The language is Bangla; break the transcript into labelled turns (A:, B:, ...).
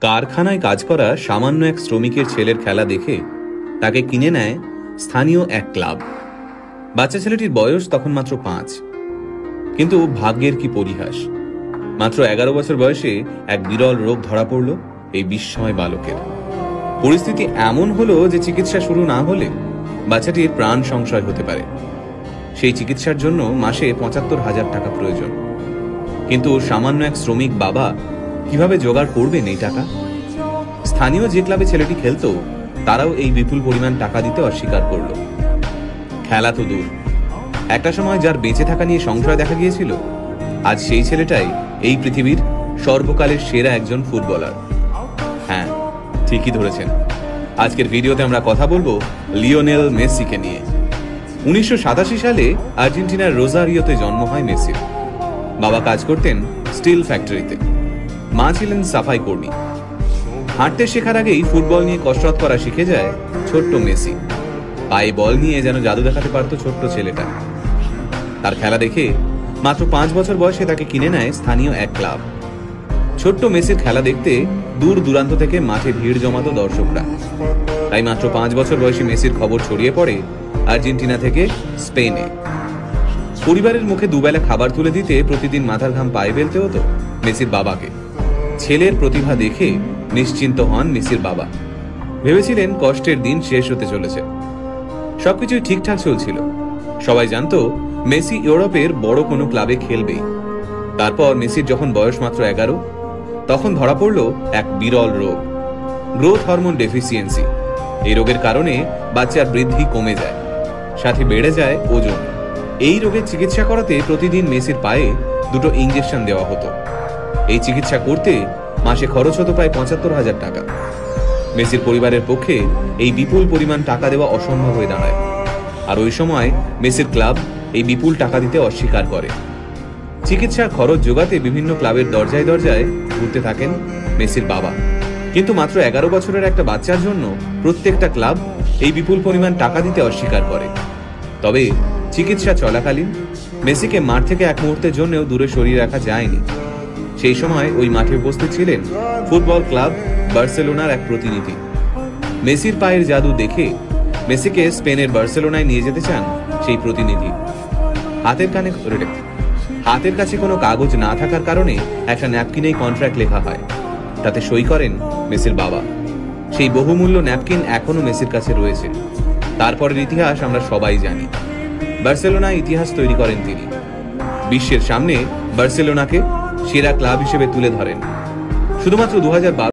A: কারখানায় কাজ করা সামান্য এক শ্রমিকের ছেলের খেলা দেখে তাকে কিনে নেয় স্থানীয় এক ক্লাব। বাচ্চা ছেলেটির বয়স তখন মাত্র 5। কিন্তু ভাগ্যের কি পরিহাস, মাত্র 11 বছর বয়সে এক বিরল রোগ ধরা পড়ল এই বিস্ময় বালকের। পরিস্থিতি এমন হলো যে চিকিৎসা শুরু না হলে বাচ্চাটির প্রাণ সংশয় হতে পারে। সেই চিকিৎসার জন্য মাসে 75,000 টাকা প্রয়োজন। কিন্তু সামান্য এক শ্রমিক বাবা কিভাবে জোগাড় করবেন এই টাকা? স্থানীয় যে ক্লাবে ছেলেটি খেলতো তারাও এই বিপুল পরিমাণ টাকা দিতে অস্বীকার করল। খেলা তো দূর, একটা সময় যার বেঁচে থাকা নিয়ে সংশয় দেখা গিয়েছিল, আজ সেই ছেলেটাই এই পৃথিবীর সর্বকালের সেরা একজন ফুটবলার। হ্যাঁ, ঠিকই ধরেছেন। আজকের ভিডিওতে আমরা কথা বলবো লিওনেল মেসিকে নিয়ে। 1987 সালে আর্জেন্টিনার রোজারিওতে জন্ম হয় মেসির। বাবা কাজ করতেন স্টিল ফ্যাক্টরিতে, মা ছিলেন সাফাই কর্মী। হাঁটতে শেখার আগেই ফুটবল নিয়ে কসরত করা শিখে যায় ছোট্ট মেসি। পায়ে বল নিয়ে যেন জাদু দেখাতে পারত ছোট্ট ছেলেটা। তার খেলা দেখে মাত্র 5 বছর বয়সে তাকে কিনে নেয় স্থানীয় এক ক্লাব। ছোট্ট মেসির খেলা দেখতে দূর দূরান্ত থেকে মাঠে ভিড় জমাতো দর্শকরা। তাই মাত্র 5 বছর বয়সী মেসির খবর ছড়িয়ে পড়ে আর্জেন্টিনা থেকে স্পেনে। পরিবারের মুখে দুবেলা খাবার তুলে দিতে প্রতিদিন মাথার ঘাম পায়ে ফেলতে হতো মেসির বাবাকে। ছেলের প্রতিভা দেখে নিশ্চিন্ত হন মেসির বাবা। ভেবেছিলেন কষ্টের দিন শেষ হতে চলেছে। সবকিছুই ঠিকঠাক চলছিল। সবাই জানতো মেসি ইউরোপের বড় কোনো ক্লাবে খেলবেই। তারপর মেসির যখন বয়স মাত্র 11, তখন ধরা পড়ল এক বিরল রোগ, গ্রোথ হরমোন ডেফিসিয়েন্সি। এই রোগের কারণে বাচ্চার বৃদ্ধি কমে যায়, সাথে বেড়ে যায় ওজন। এই রোগের চিকিৎসা করাতে প্রতিদিন মেসির পায়ে 2টো ইঞ্জেকশন দেওয়া হতো। এই চিকিৎসা করতে মাসে খরচ হতো প্রায় 75,000 টাকা। মেসির পরিবারের পক্ষে এই বিপুল পরিমাণ টাকা দেওয়া অসম্ভব হয়ে দাঁড়ায়। আর ওই সময় মেসির ক্লাব এই বিপুল টাকা দিতে অস্বীকার করে। চিকিৎসার খরচ জোগাতে বিভিন্ন ক্লাবের দরজায় দরজায় ঘুরতে থাকেন মেসির বাবা। কিন্তু মাত্র 11 বছরের একটা বাচ্চার জন্য প্রত্যেকটা ক্লাব এই বিপুল পরিমাণ টাকা দিতে অস্বীকার করে। তবে চিকিৎসা চলাকালীন মেসিকে মাঠ থেকে এক মুহূর্তের জন্যও দূরে সরিয়ে রাখা যায়নি। সেই সময় ওই মাঠে উপস্থিত ছিলেন ফুটবল ক্লাব বার্সেলোনার এক প্রতিনিধি। মেসির পায়ের জাদু দেখে মেসিকে স্পেনের বার্সেলোনায় নিয়ে যেতে চান সেই প্রতিনিধি। হাতের কাছে কোনো কাগজ না থাকার কারণে একটা ন্যাপকিনেই কন্ট্রাক্ট লেখা হয়। তাতে সই করেন মেসির বাবা। সেই বহুমূল্য ন্যাপকিন এখনো মেসির কাছে রয়েছে। তারপরের ইতিহাস আমরা সবাই জানি। বার্সেলোনায় ইতিহাস তৈরি করেন তিনি। বিশ্বের সামনে বার্সেলোনাকে সেরা ক্লাব হিসেবে তুলে ধরেন। শুধুমাত্র 2012